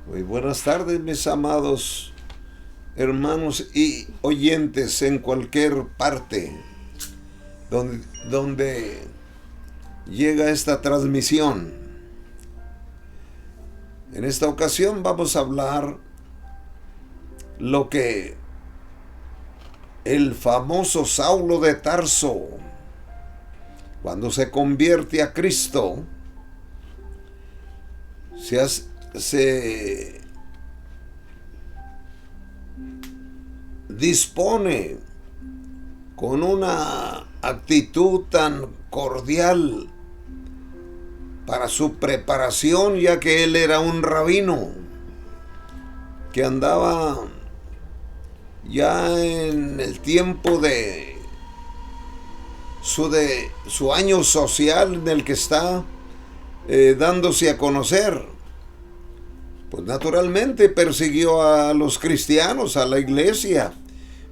Muy buenas tardes, mis amados hermanos y oyentes en cualquier parte donde llega esta transmisión. En esta ocasión vamos a hablar lo que el famoso Saulo de Tarso, cuando se convierte a Cristo, se dispone con una actitud tan cordial para su preparación, ya que él era un rabino que andaba ya en el tiempo de su año social en el que está dándose a conocer. Pues naturalmente persiguió a los cristianos, a la iglesia,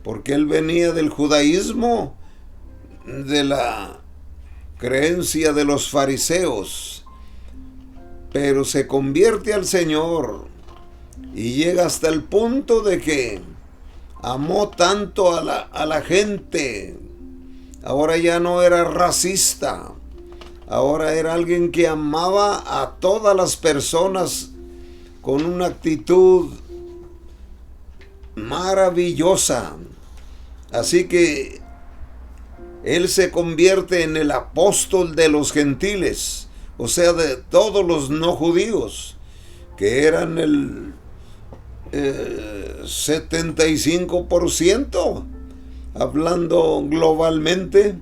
porque él venía del judaísmo, de la creencia de los fariseos, pero se convierte al Señor y llega hasta el punto de que amó tanto a la gente. Ahora ya no era racista, ahora era alguien que amaba a todas las personas con una actitud maravillosa. Así que él se convierte en el apóstol de los gentiles, o sea, de todos los no judíos, que eran el 75%, hablando globalmente,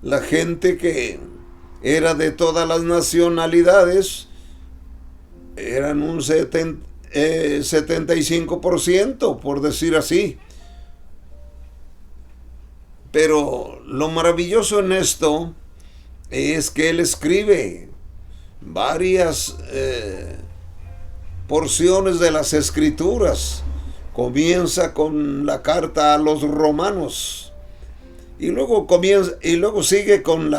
la gente que era de todas las nacionalidades, eran un 75%, por decir así. Pero lo maravilloso en esto es que él escribe varias porciones de las Escrituras. Comienza con la carta a los romanos y luego sigue con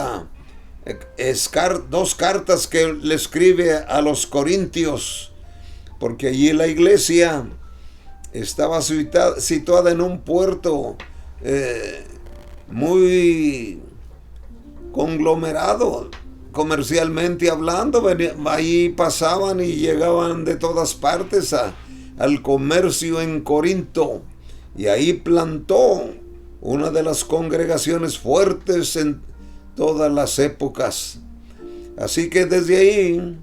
dos cartas que le escribe a los corintios, porque allí la iglesia estaba situada en un puerto muy conglomerado, comercialmente hablando. Ahí pasaban y llegaban de todas partes al comercio en Corinto, y ahí plantó una de las congregaciones fuertes en todas las épocas. Así que desde ahí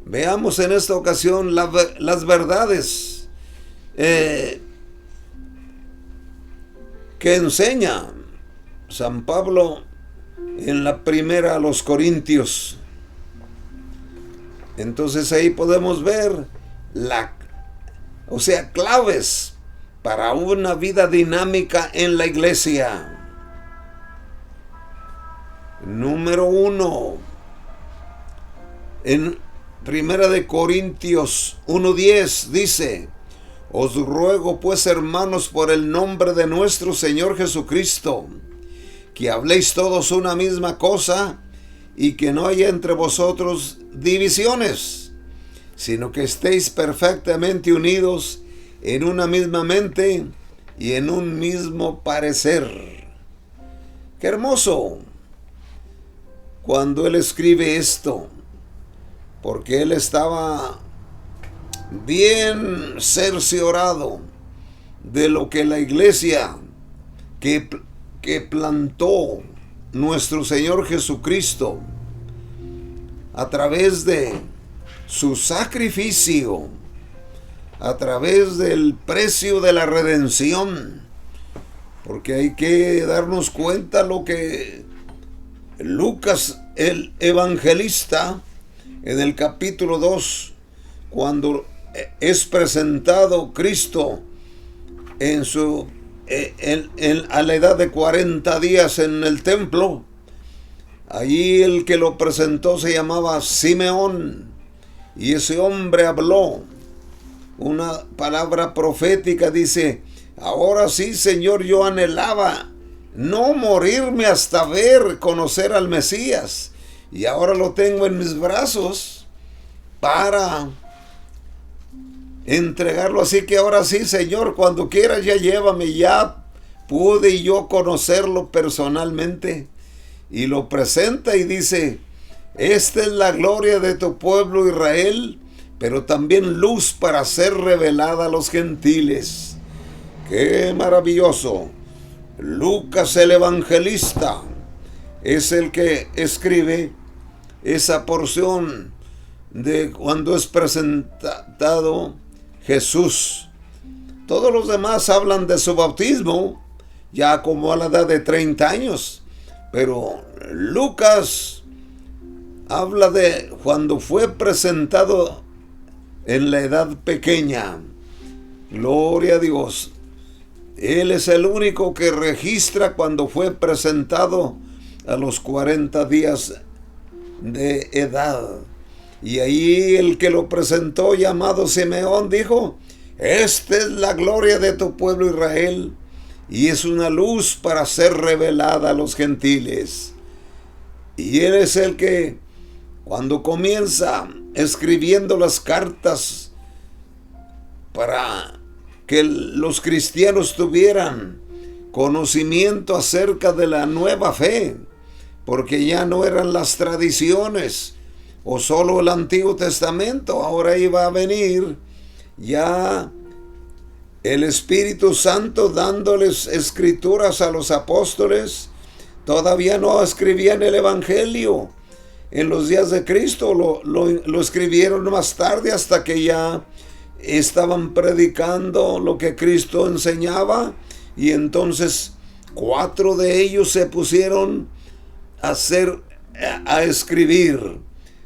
veamos en esta ocasión las verdades que enseña San Pablo en la primera a los Corintios. Entonces ahí podemos ver claves para una vida dinámica en la iglesia. Número 1, en Primera de Corintios 1:10 dice: os ruego pues, hermanos, por el nombre de nuestro Señor Jesucristo, que habléis todos una misma cosa y que no haya entre vosotros divisiones, sino que estéis perfectamente unidos en una misma mente y en un mismo parecer. ¡Qué hermoso! Cuando él escribe esto, porque él estaba bien cerciorado de lo que la iglesia que plantó nuestro Señor Jesucristo a través de su sacrificio, a través del precio de la redención, porque hay que darnos cuenta lo que Lucas, el evangelista, en el capítulo 2, cuando es presentado Cristo a la edad de 40 días en el templo, allí el que lo presentó se llamaba Simeón, y ese hombre habló una palabra profética. Dice: ahora sí, Señor, yo anhelaba no morirme hasta conocer al Mesías, y ahora lo tengo en mis brazos para entregarlo. Así que ahora sí, Señor, cuando quieras ya llévame. Ya pude yo conocerlo personalmente. Y lo presenta y dice: esta es la gloria de tu pueblo Israel, pero también luz para ser revelada a los gentiles. ¡Qué maravilloso! Lucas el evangelista es el que escribe esa porción de cuando es presentado Jesús. Todos los demás hablan de su bautismo ya como a la edad de 30 años, pero Lucas habla de cuando fue presentado en la edad pequeña. Gloria a Dios. Él es el único que registra cuando fue presentado a los 40 días de edad. Y ahí el que lo presentó, llamado Simeón, dijo: esta es la gloria de tu pueblo Israel, y es una luz para ser revelada a los gentiles. Y él es el que, cuando comienza escribiendo las cartas para que los cristianos tuvieran conocimiento acerca de la nueva fe, porque ya no eran las tradiciones o solo el Antiguo Testamento, ahora iba a venir ya el Espíritu Santo dándoles escrituras a los apóstoles. Todavía no escribían el Evangelio en los días de Cristo, lo escribieron más tarde, hasta que ya estaban predicando lo que Cristo enseñaba, y entonces 4 de ellos se pusieron a escribir.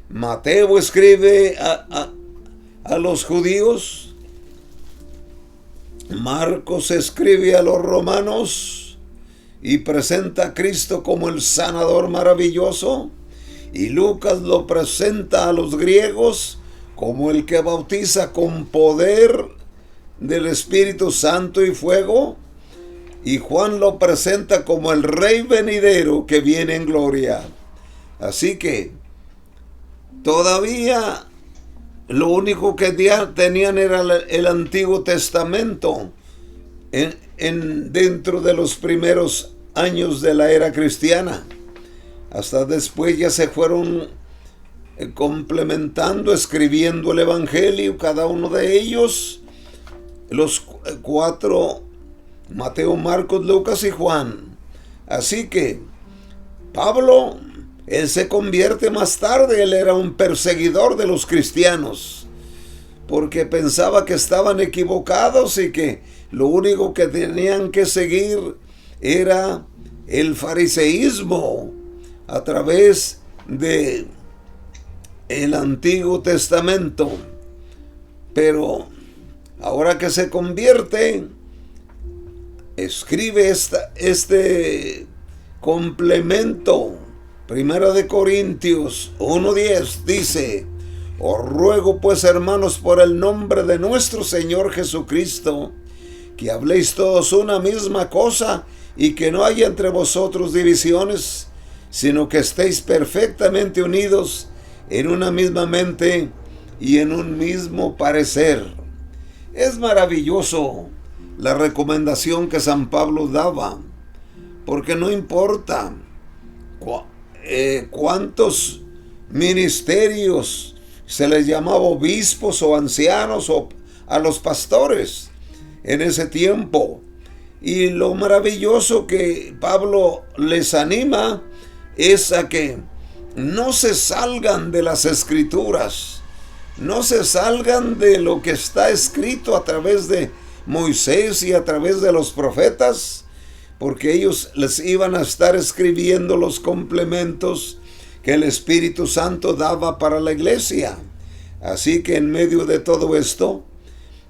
Mateo escribe a los judíos, Marcos escribe a los romanos y presenta a Cristo como el sanador maravilloso, y Lucas lo presenta a los griegos como el que bautiza con poder del Espíritu Santo y fuego, y Juan lo presenta como el Rey venidero que viene en gloria. Así que todavía lo único que tenían era el Antiguo Testamento dentro de los primeros años de la era cristiana. Hasta después ya se fueron complementando, escribiendo el Evangelio, cada uno de ellos, los 4, Mateo, Marcos, Lucas y Juan. Así que Pablo, él se convierte más tarde. Él era un perseguidor de los cristianos, porque pensaba que estaban equivocados y que lo único que tenían que seguir era el fariseísmo a través de el Antiguo Testamento. Pero ahora que se convierte, escribe este complemento. Primera de Corintios 1:10 dice: os ruego pues, hermanos, por el nombre de nuestro Señor Jesucristo, que habléis todos una misma cosa, y que no haya entre vosotros divisiones, sino que estéis perfectamente unidos en una misma mente y en un mismo parecer. Es maravilloso la recomendación que San Pablo daba, porque no importa cuántos ministerios se les llamaba, obispos o ancianos, o a los pastores en ese tiempo. Y lo maravilloso que Pablo les anima es a que no se salgan de las Escrituras, no se salgan de lo que está escrito a través de Moisés y a través de los profetas, porque ellos les iban a estar escribiendo los complementos que el Espíritu Santo daba para la iglesia. Así que en medio de todo esto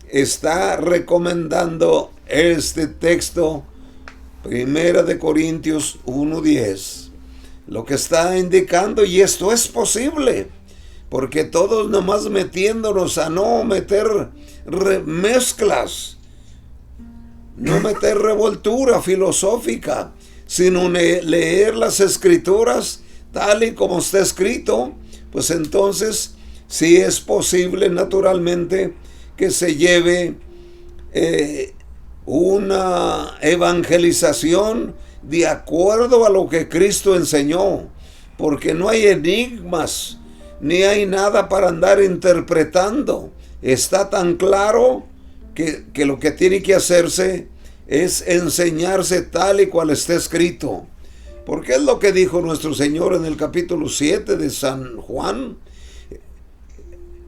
está recomendando este texto, Primera de Corintios 1:10, lo que está indicando, y esto es posible, porque todos nomás metiéndonos a no meter mezclas, no meter revoltura filosófica, sino leer las Escrituras tal y como está escrito, pues entonces sí es posible naturalmente que se lleve una evangelización de acuerdo a lo que Cristo enseñó, porque no hay enigmas, ni hay nada para andar interpretando. Está tan claro que lo que tiene que hacerse es enseñarse tal y cual está escrito. Porque es lo que dijo nuestro Señor en el capítulo 7 de San Juan: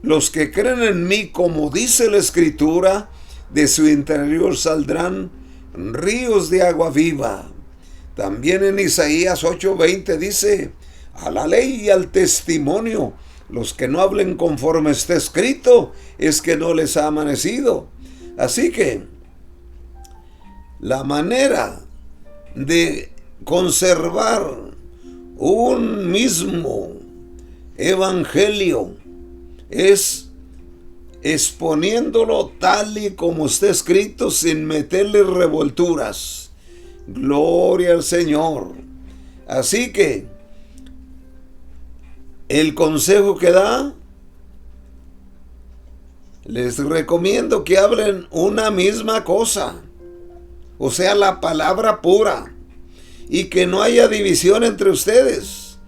los que creen en mí, como dice la Escritura, de su interior saldrán ríos de agua viva. También en Isaías 8:20 dice: a la ley y al testimonio, los que no hablen conforme está escrito, es que no les ha amanecido. Así que la manera de conservar un mismo evangelio es exponiéndolo tal y como está escrito, sin meterle revolturas. Gloria al Señor. Así que el consejo que da, les recomiendo que hablen una misma cosa, o sea, la palabra pura, y que no haya división entre ustedes,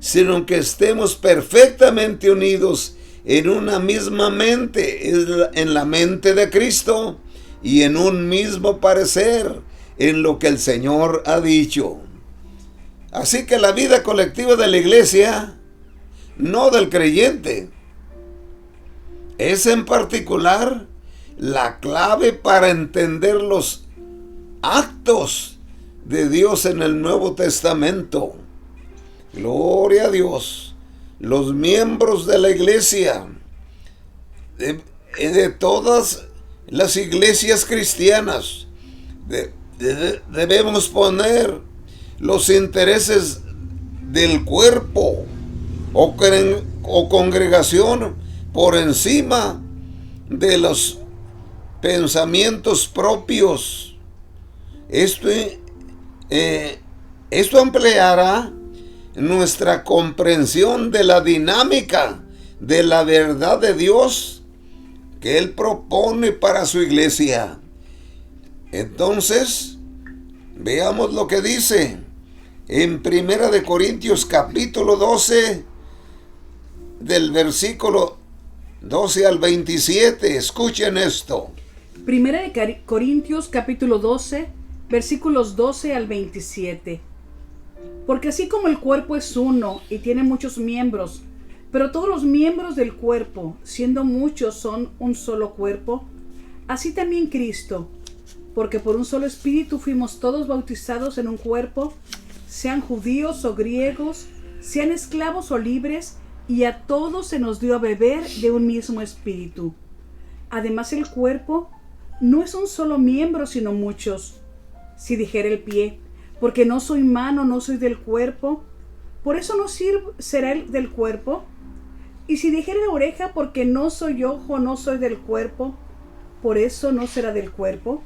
sino que estemos perfectamente unidos en una misma mente, en la mente de Cristo, y en un mismo parecer en lo que el Señor ha dicho. Así que la vida colectiva de la iglesia, no del creyente, es en particular la clave para entender los actos de Dios en el Nuevo Testamento. Gloria a Dios. Los miembros de la iglesia, de todas las iglesias cristianas, debemos poner los intereses del cuerpo o congregación por encima de los pensamientos propios. Esto ampliará nuestra comprensión de la dinámica de la verdad de Dios que Él propone para su iglesia. Entonces, veamos lo que dice en 1 de Corintios capítulo 12, del versículo 12 al 27. Escuchen esto. 1 de Corintios capítulo 12, versículos 12 al 27. Porque así como el cuerpo es uno y tiene muchos miembros, pero todos los miembros del cuerpo, siendo muchos, son un solo cuerpo, así también Cristo, porque por un solo espíritu fuimos todos bautizados en un cuerpo, sean judíos o griegos, sean esclavos o libres, y a todos se nos dio a beber de un mismo espíritu. Además, el cuerpo no es un solo miembro, sino muchos. Si dijera el pie: porque no soy mano, no soy del cuerpo, por eso no será del cuerpo. Y si dijera la oreja: porque no soy ojo, no soy del cuerpo, por eso no será del cuerpo.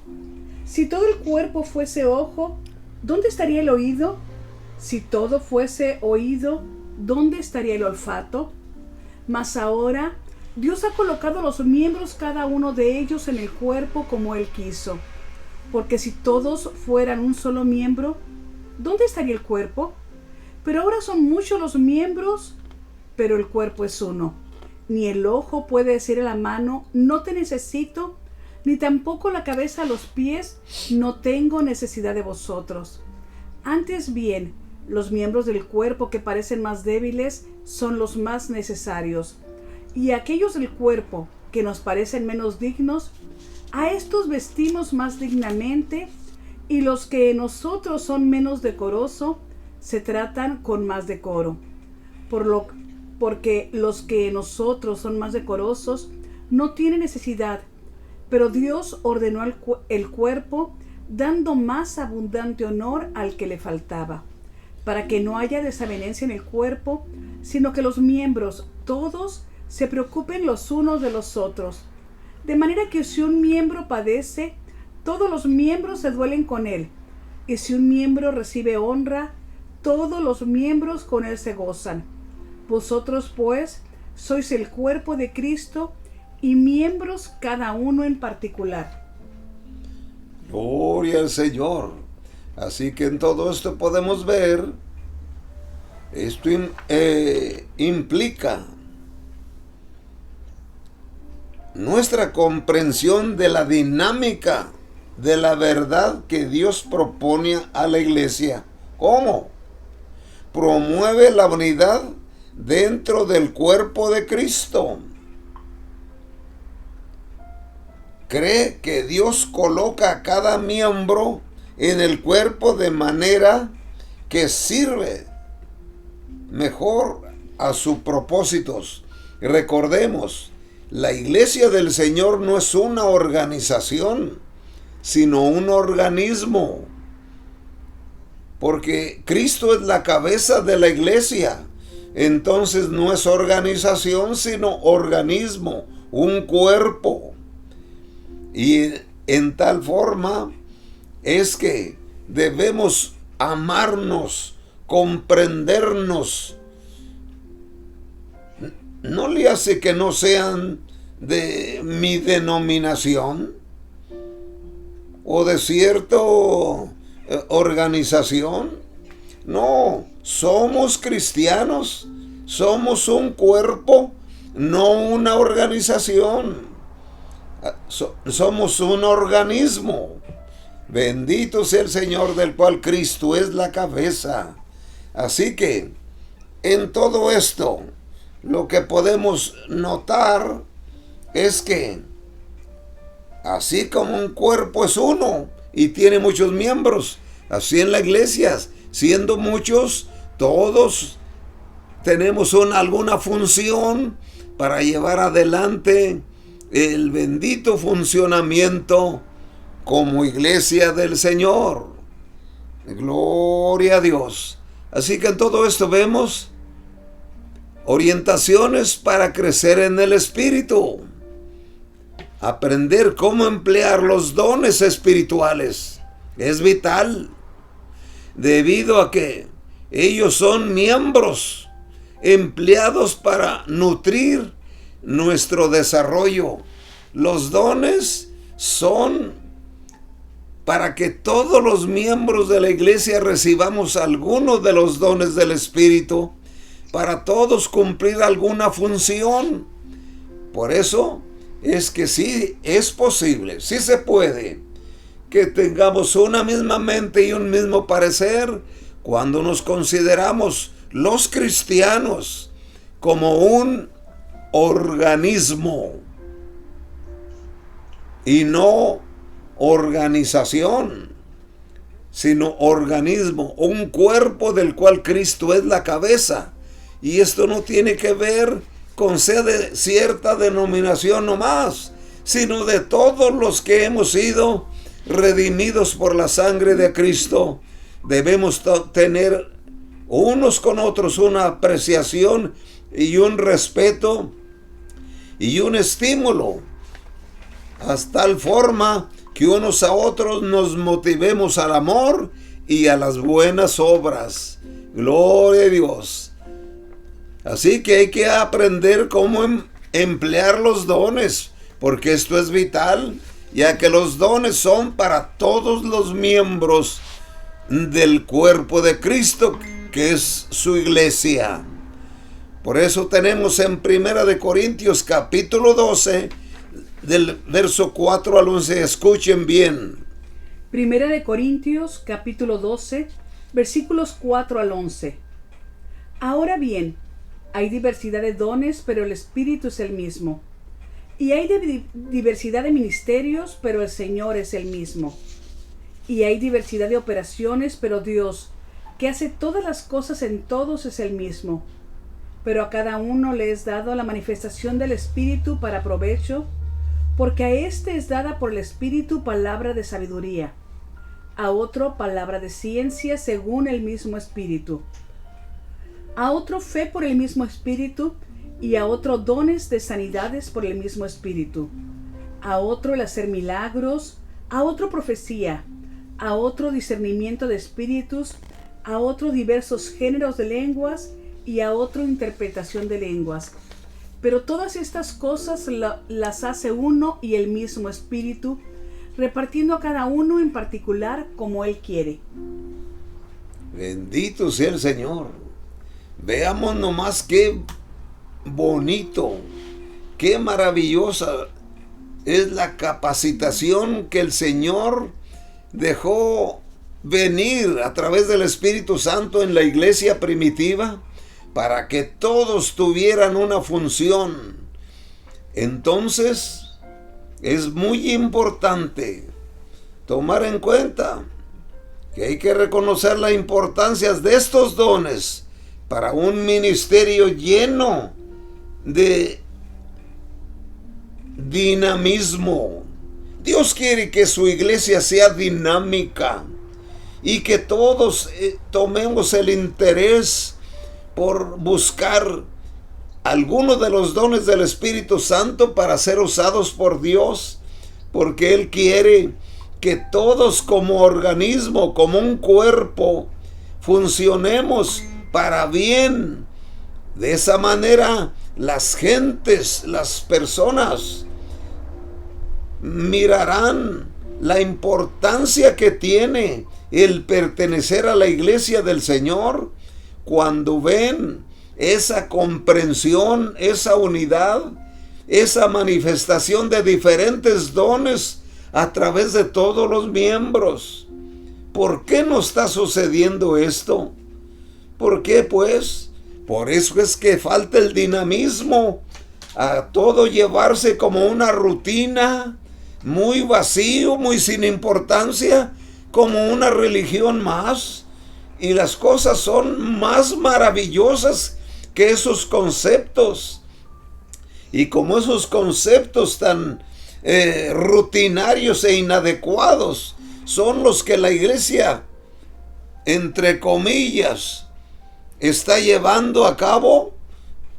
Si todo el cuerpo fuese ojo, ¿dónde estaría el oído? Si todo fuese oído, ¿dónde estaría el olfato? Mas ahora Dios ha colocado los miembros, cada uno de ellos, en el cuerpo como Él quiso. Porque si todos fueran un solo miembro, ¿dónde estaría el cuerpo? Pero ahora son muchos los miembros, pero el cuerpo es uno. Ni el ojo puede decir a la mano: no te necesito, ni tampoco la cabeza a los pies: no tengo necesidad de vosotros. Antes bien, los miembros del cuerpo que parecen más débiles son los más necesarios. Y aquellos del cuerpo que nos parecen menos dignos, a estos vestimos más dignamente, y los que en nosotros son menos decorosos, se tratan con más decoro. Porque los que en nosotros son más decorosos no tienen necesidad, pero Dios ordenó el cuerpo, dando más abundante honor al que le faltaba, para que no haya desavenencia en el cuerpo, sino que los miembros todos se preocupen los unos de los otros. De manera que si un miembro padece, todos los miembros se duelen con él. Y si un miembro recibe honra, todos los miembros con él se gozan. Vosotros, pues, sois el cuerpo de Cristo, y miembros cada uno en particular. Gloria al Señor. Así que en todo esto podemos ver, esto implica nuestra comprensión de la dinámica de la verdad que Dios propone a la iglesia. ¿Cómo? Promueve la unidad dentro del cuerpo de Cristo. Cree que Dios coloca a cada miembro en el cuerpo de manera que sirve mejor a sus propósitos. Recordemos, la iglesia del Señor no es una organización, sino un organismo. Porque Cristo es la cabeza de la iglesia. Entonces no es organización, sino organismo, un cuerpo. Y en tal forma es que debemos amarnos, comprendernos. ¿No le hace que no sean de mi denominación o de cierta organización? No, somos cristianos, somos un cuerpo, no una organización. Somos un organismo. Bendito sea el Señor, del cual Cristo es la cabeza. Así que en todo esto lo que podemos notar es que así como un cuerpo es uno y tiene muchos miembros, así en la iglesia, siendo muchos, todos tenemos alguna función para llevar adelante el bendito funcionamiento como iglesia del Señor. Gloria a Dios. Así que en todo esto vemos orientaciones para crecer en el Espíritu. Aprender cómo emplear los dones espirituales es vital, debido a que ellos son miembros empleados para nutrir nuestro desarrollo. Los dones son para que todos los miembros de la iglesia recibamos algunos de los dones del Espíritu, para todos cumplir alguna función. Por eso es que sí es posible, sí se puede, que tengamos una misma mente y un mismo parecer cuando nos consideramos los cristianos como un organismo y no organización, sino organismo, un cuerpo del cual Cristo es la cabeza. Y esto no tiene que ver con ser de cierta denominación nomás, sino de todos los que hemos sido redimidos por la sangre de Cristo. Debemos tener unos con otros una apreciación y un respeto y un estímulo, hasta tal forma que unos a otros nos motivemos al amor y a las buenas obras. Gloria a Dios. Así que hay que aprender cómo emplear los dones, porque esto es vital, ya que los dones son para todos los miembros del cuerpo de Cristo, que es su iglesia. Por eso tenemos en 1 Corintios capítulo 12, del verso 4 al 11, escuchen bien. 1 Corintios capítulo 12, versículos 4 al 11. Ahora bien, hay diversidad de dones, pero el Espíritu es el mismo. Y hay diversidad de ministerios, pero el Señor es el mismo. Y hay diversidad de operaciones, pero Dios, que hace todas las cosas en todos, es el mismo. Pero a cada uno le es dado la manifestación del Espíritu para provecho, porque a éste es dada por el Espíritu palabra de sabiduría, a otro palabra de ciencia según el mismo Espíritu, a otro fe por el mismo Espíritu, y a otro dones de sanidades por el mismo Espíritu, a otro el hacer milagros, a otro profecía, a otro discernimiento de espíritus, a otro diversos géneros de lenguas, y a otro interpretación de lenguas. Pero todas estas cosas las hace uno y el mismo Espíritu, repartiendo a cada uno en particular como Él quiere. Bendito sea el Señor. Veamos nomás qué bonito, qué maravillosa es la capacitación que el Señor dejó venir a través del Espíritu Santo en la iglesia primitiva para que todos tuvieran una función. Entonces, es muy importante tomar en cuenta que hay que reconocer la importancia de estos dones para un ministerio lleno de dinamismo. Dios quiere que su iglesia sea dinámica y que todos tomemos el interés por buscar algunos de los dones del Espíritu Santo para ser usados por Dios, porque Él quiere que todos como organismo, como un cuerpo, funcionemos para bien. De esa manera, las gentes, las personas, mirarán la importancia que tiene el pertenecer a la iglesia del Señor cuando ven esa comprensión, esa unidad, esa manifestación de diferentes dones a través de todos los miembros. ¿Por qué no está sucediendo esto? ¿Por qué, pues? Por eso es que falta el dinamismo, a todo llevarse como una rutina, muy vacío, muy sin importancia, como una religión más. Y las cosas son más maravillosas que esos conceptos. Y como esos conceptos tan rutinarios e inadecuados son los que la iglesia, entre comillas, está llevando a cabo,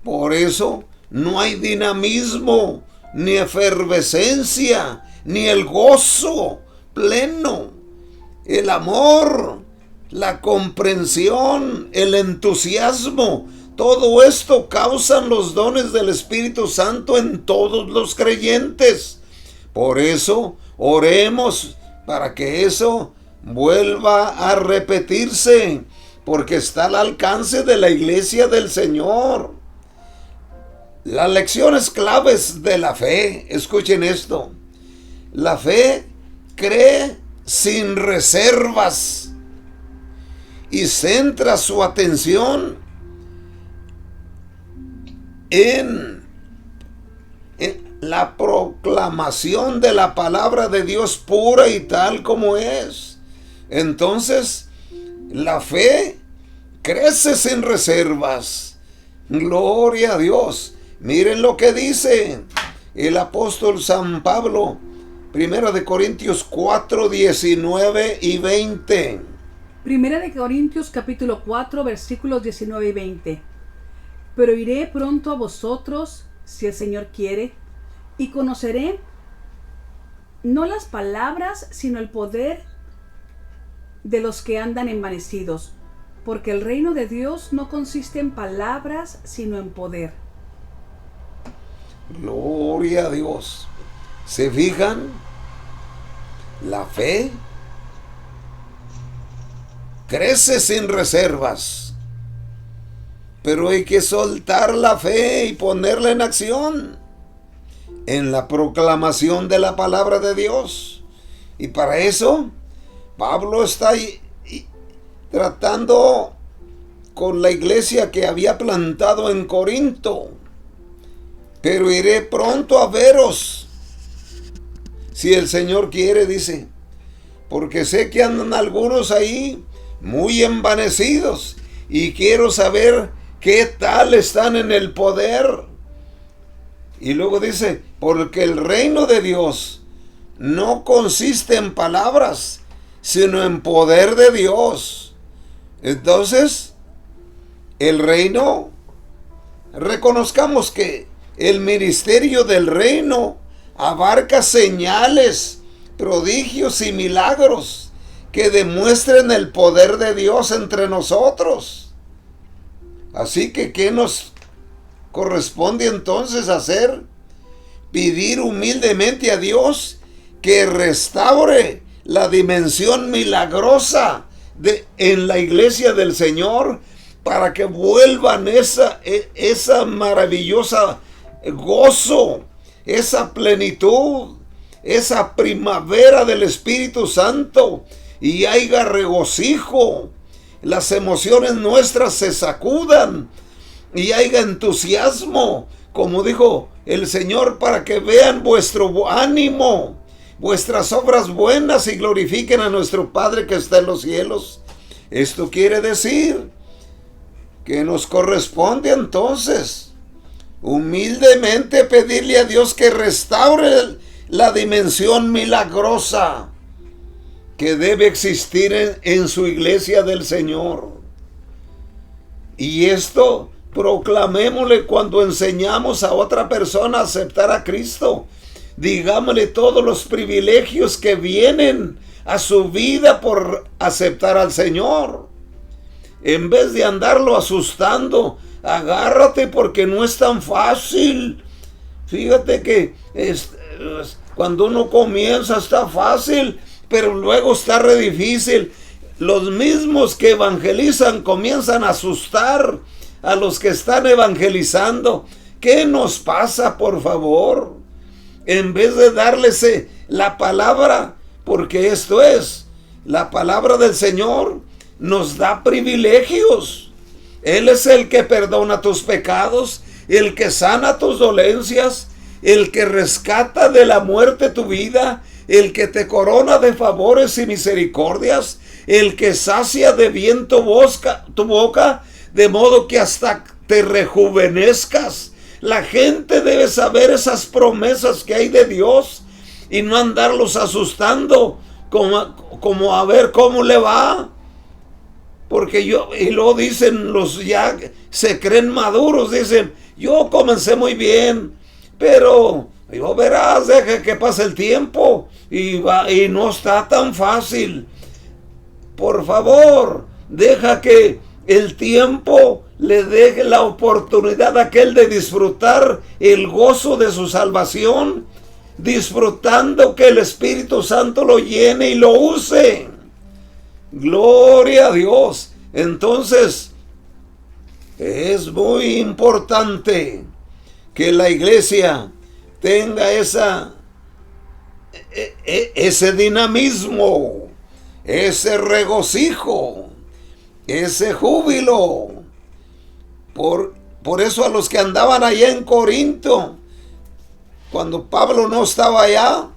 por eso no hay dinamismo, ni efervescencia, ni el gozo pleno, el amor, la comprensión, el entusiasmo. Todo esto causan los dones del Espíritu Santo en todos los creyentes. Por eso, oremos para que eso vuelva a repetirse, porque está al alcance de la iglesia del Señor. Las lecciones claves de la fe, escuchen esto. La fe cree sin reservas y centra su atención en la proclamación de la palabra de Dios pura y tal como es. Entonces, la fe crece sin reservas. Gloria a Dios. Miren lo que dice el apóstol San Pablo, 1 Corintios 4, 19 y 20. 1 Corintios capítulo 4, versículos 19 y 20. Pero iré pronto a vosotros, si el Señor quiere, y conoceré no las palabras, sino el poder de los que andan envanecidos, porque el reino de Dios no consiste en palabras, sino en poder. Gloria a Dios. ¿Se fijan? La fe crece sin reservas, pero hay que soltar la fe y ponerla en acción, en la proclamación de la palabra de Dios. Y para eso, Pablo está tratando con la iglesia que había plantado en Corinto. Pero iré pronto a veros, si el Señor quiere, dice, porque sé que andan algunos ahí muy envanecidos y quiero saber qué tal están en el poder. Y luego dice, porque el reino de Dios no consiste en palabras, sino en poder de Dios. Entonces, el reino, reconozcamos que el ministerio del reino abarca señales, prodigios y milagros que demuestren el poder de Dios entre nosotros. Así que, ¿qué nos corresponde entonces hacer? Pedir humildemente a Dios que restaure la dimensión milagrosa en la iglesia del Señor, para que vuelvan esa maravillosa gozo, esa plenitud, esa primavera del Espíritu Santo, y haya regocijo, las emociones nuestras se sacudan y haya entusiasmo, como dijo el Señor, para que vean vuestro ánimo, vuestras obras buenas, y glorifiquen a nuestro Padre que está en los cielos. Esto quiere decir que nos corresponde entonces humildemente pedirle a Dios que restaure la dimensión milagrosa que debe existir en su iglesia del Señor. Y esto proclamémosle cuando enseñamos a otra persona a aceptar a Cristo. Digámosle todos los privilegios que vienen a su vida por aceptar al Señor. En vez de andarlo asustando, agárrate, porque no es tan fácil. Fíjate que cuando uno comienza está fácil, pero luego está re difícil. Los mismos que evangelizan comienzan a asustar a los que están evangelizando. ¿Qué nos pasa, por favor? En vez de darles la palabra, porque esto es, la palabra del Señor nos da privilegios. Él es el que perdona tus pecados, el que sana tus dolencias, el que rescata de la muerte tu vida, el que te corona de favores y misericordias, el que sacia de bien tu boca, de modo que hasta te rejuvenezcas. La gente debe saber esas promesas que hay de Dios y no andarlos asustando como a ver cómo le va. Porque y luego dicen, los ya se creen maduros, dicen, yo comencé muy bien, pero verás, deja que pase el tiempo y no está tan fácil. Por favor, deja que el tiempo le dé la oportunidad a aquel de disfrutar el gozo de su salvación, disfrutando que el Espíritu Santo lo llene y lo use. Gloria a Dios. Entonces, es muy importante que la iglesia tenga ese dinamismo, ese regocijo, ese júbilo. Por eso a los que andaban allá en Corinto, cuando Pablo no estaba allá,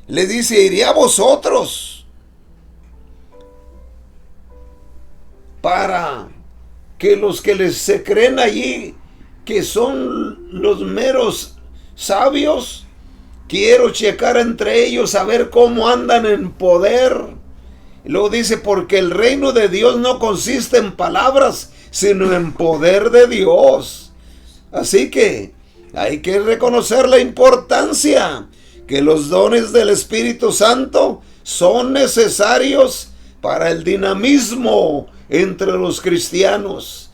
le dice, iré a vosotros para que los que se creen allí, que son los meros sabios, quiero checar entre ellos a ver cómo andan en poder. Y luego dice, porque el reino de Dios no consiste en palabras, sino en poder de Dios. Así que hay que reconocer la importancia que los dones del Espíritu Santo son necesarios para el dinamismo entre los cristianos.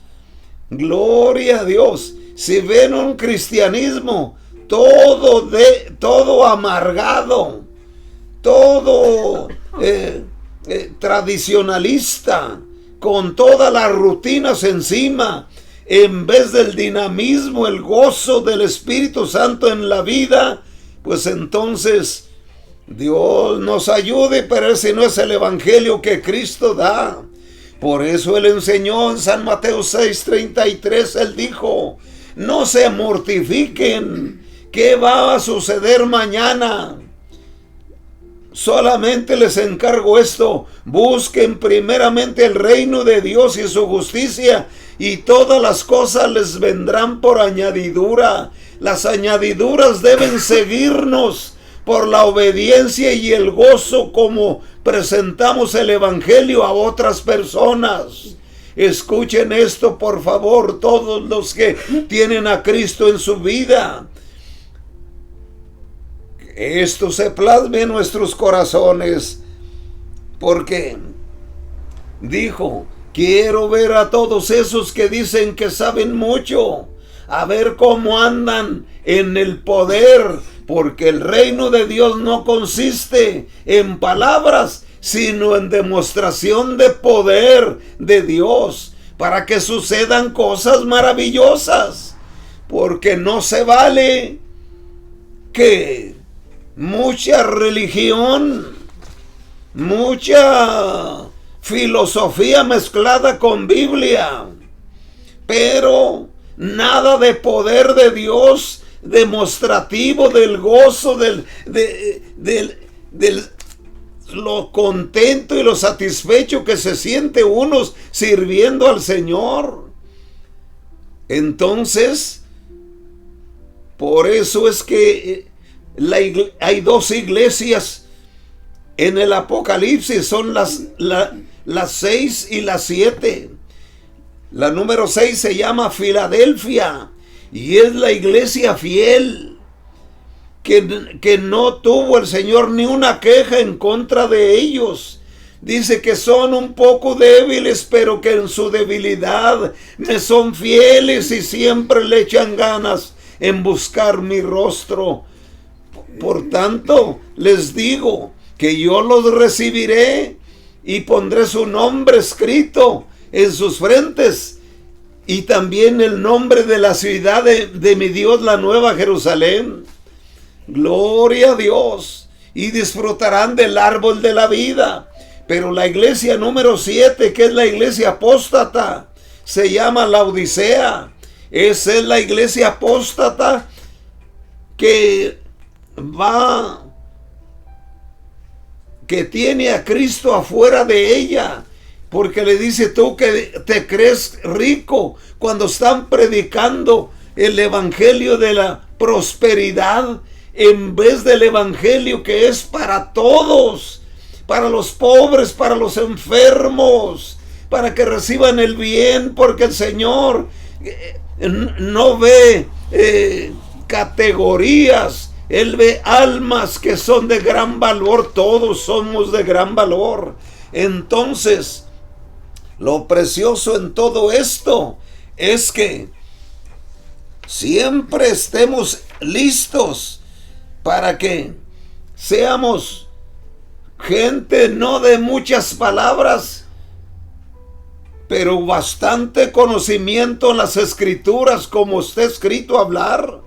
Gloria a Dios. Si ven un cristianismo todo amargado, todo tradicionalista, con todas las rutinas encima, en vez del dinamismo, el gozo del Espíritu Santo en la vida, pues entonces Dios nos ayude, pero ese no es el evangelio que Cristo da. Por eso Él enseñó en San Mateo 6:33, Él dijo, no se mortifiquen, ¿qué va a suceder mañana? Solamente les encargo esto, busquen primeramente el reino de Dios y su justicia, y todas las cosas les vendrán por añadidura. Las añadiduras deben seguirnos por la obediencia y el gozo como presentamos el evangelio a otras personas. Escuchen esto, por favor, todos los que tienen a Cristo en su vida. Esto se plasme en nuestros corazones, porque dijo, quiero ver a todos esos que dicen que saben mucho, a ver cómo andan en el poder, porque el reino de Dios no consiste en palabras, sino en demostración de poder de Dios, para que sucedan cosas maravillosas, porque no se vale que mucha religión, mucha filosofía mezclada con Biblia, pero nada de poder de Dios demostrativo del gozo, del lo contento y lo satisfecho que se siente uno sirviendo al Señor. Entonces, por eso es que hay dos iglesias en el Apocalipsis, son las 6 y las 7. La número 6 se llama Filadelfia y es la iglesia fiel, que no tuvo el Señor ni una queja en contra de ellos. Dice que son un poco débiles, pero que en su debilidad me son fieles y siempre le echan ganas en buscar mi rostro. Por tanto, les digo que yo los recibiré y pondré su nombre escrito en sus frentes, y también el nombre de la ciudad de mi Dios, la Nueva Jerusalén. Gloria a Dios. Y disfrutarán del árbol de la vida. Pero la iglesia número 7, que es la iglesia apóstata, se llama Laodicea. Esa es la iglesia apóstata que tiene a Cristo afuera de ella, porque le dice: tú que te crees rico, cuando están predicando el evangelio de la prosperidad, en vez del evangelio que es para todos, para los pobres, para los enfermos, para que reciban el bien, porque el Señor no ve categorías, Él ve almas que son de gran valor. Todos somos de gran valor. Entonces, lo precioso en todo esto es que siempre estemos listos para que seamos gente no de muchas palabras, pero bastante conocimiento en las Escrituras, como está escrito, hablar.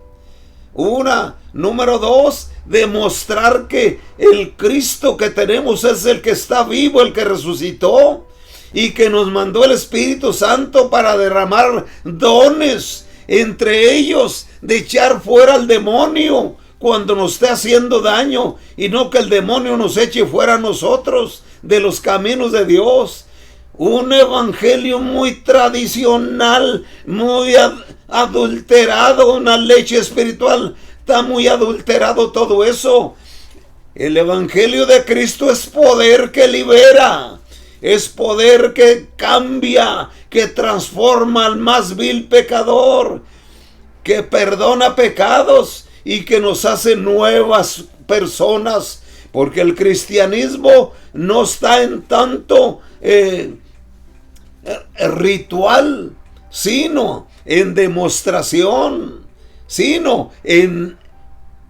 Número 2, demostrar que el Cristo que tenemos es el que está vivo, el que resucitó y que nos mandó el Espíritu Santo para derramar dones, entre ellos de echar fuera al demonio cuando nos esté haciendo daño, y no que el demonio nos eche fuera a nosotros de los caminos de Dios. Un evangelio muy tradicional, muy adulterado, una leche espiritual. Está muy adulterado todo eso. El evangelio de Cristo es poder que libera, es poder que cambia, que transforma al más vil pecador, que perdona pecados y que nos hace nuevas personas, porque el cristianismo no está en tanto ritual, sino en demostración, sino en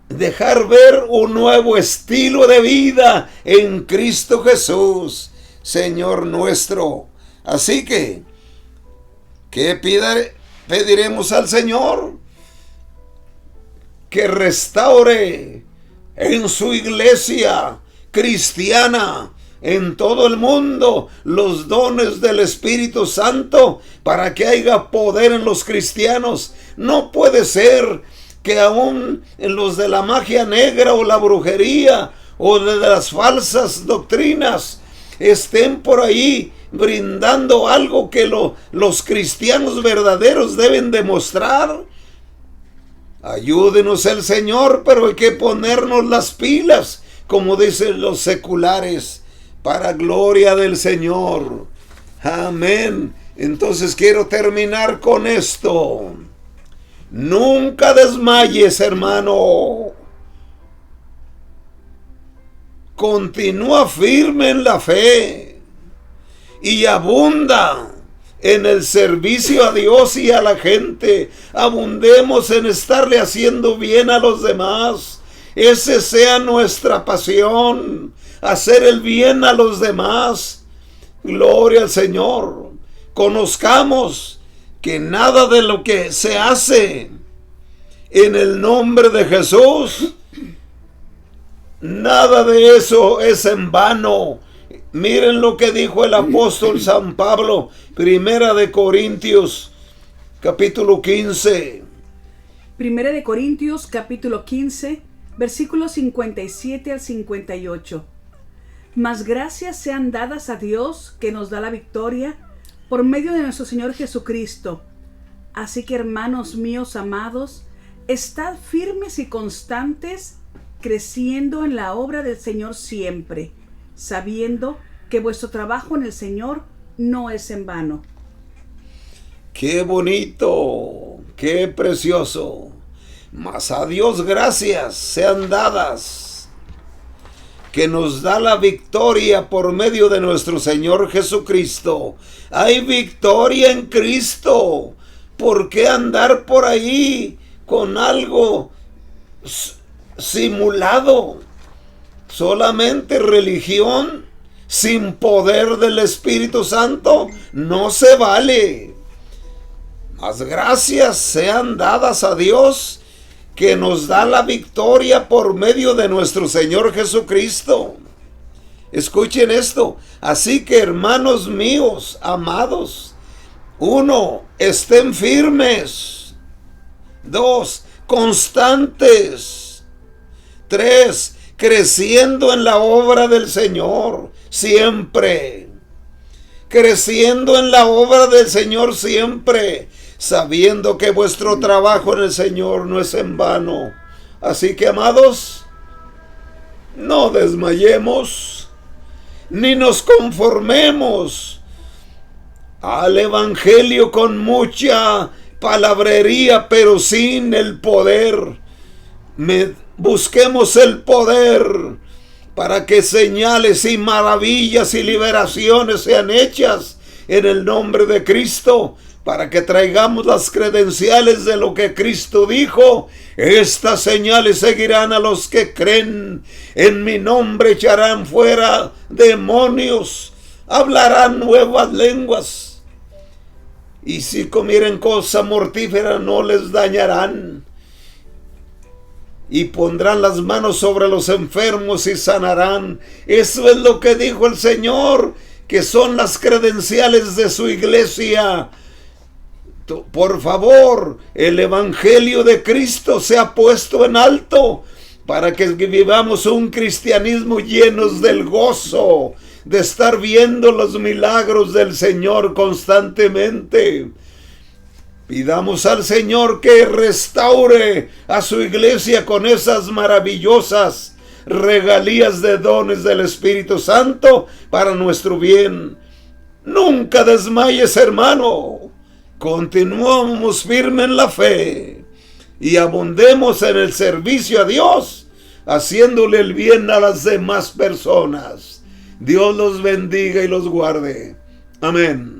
dejar ver un nuevo estilo de vida en Cristo Jesús, Señor nuestro. Así que, ¿qué pediremos al Señor? Que restaure en su iglesia cristiana en todo el mundo los dones del Espíritu Santo, para que haya poder en los cristianos. No puede ser que aún en los de la magia negra o la brujería o de las falsas doctrinas estén por ahí brindando algo que los cristianos verdaderos deben demostrar. Ayúdenos el Señor, pero hay que ponernos las pilas, como dicen los seculares, para gloria del Señor. Amén. Entonces quiero terminar con esto. Nunca desmayes, hermano. Continúa firme en la fe y abunda en el servicio a Dios y a la gente. Abundemos en estarle haciendo bien a los demás. Ese sea nuestra pasión, hacer el bien a los demás. Gloria al Señor. Conozcamos que nada de lo que se hace en el nombre de Jesús, nada de eso es en vano. Miren lo que dijo el apóstol San Pablo, Primera de Corintios, capítulo 15. Primera de Corintios, capítulo 15, versículos 57 al 58. Mas gracias sean dadas a Dios, que nos da la victoria por medio de nuestro Señor Jesucristo. Así que, hermanos míos amados, estad firmes y constantes, creciendo en la obra del Señor siempre, sabiendo que vuestro trabajo en el Señor no es en vano. ¡Qué bonito! ¡Qué precioso! Mas a Dios gracias sean dadas, que nos da la victoria por medio de nuestro Señor Jesucristo. Hay victoria en Cristo. ¿Por qué andar por ahí con algo simulado? Solamente religión sin poder del Espíritu Santo no se vale. Mas gracias sean dadas a Dios, que nos da la victoria por medio de nuestro Señor Jesucristo. Escuchen esto. Así que, hermanos míos, amados, 1, estén firmes. 2, constantes. 3, creciendo en la obra del Señor siempre. Creciendo en la obra del Señor siempre, sabiendo que vuestro trabajo en el Señor no es en vano. Así que, amados, no desmayemos, ni nos conformemos al Evangelio con mucha palabrería, pero sin el poder. Busquemos el poder para que señales y maravillas y liberaciones sean hechas en el nombre de Cristo, para que traigamos las credenciales de lo que Cristo dijo. Estas señales seguirán a los que creen. En mi nombre echarán fuera demonios, hablarán nuevas lenguas, y si comieren cosa mortífera no les dañarán, y pondrán las manos sobre los enfermos y sanarán. Eso es lo que dijo el Señor, que son las credenciales de su iglesia. Por favor, el Evangelio de Cristo se ha puesto en alto para que vivamos un cristianismo llenos del gozo de estar viendo los milagros del Señor constantemente. Pidamos al Señor que restaure a su iglesia con esas maravillosas regalías de dones del Espíritu Santo para nuestro bien. Nunca desmayes, hermano. Continuamos firmes en la fe y abundemos en el servicio a Dios, haciéndole el bien a las demás personas. Dios los bendiga y los guarde. Amén.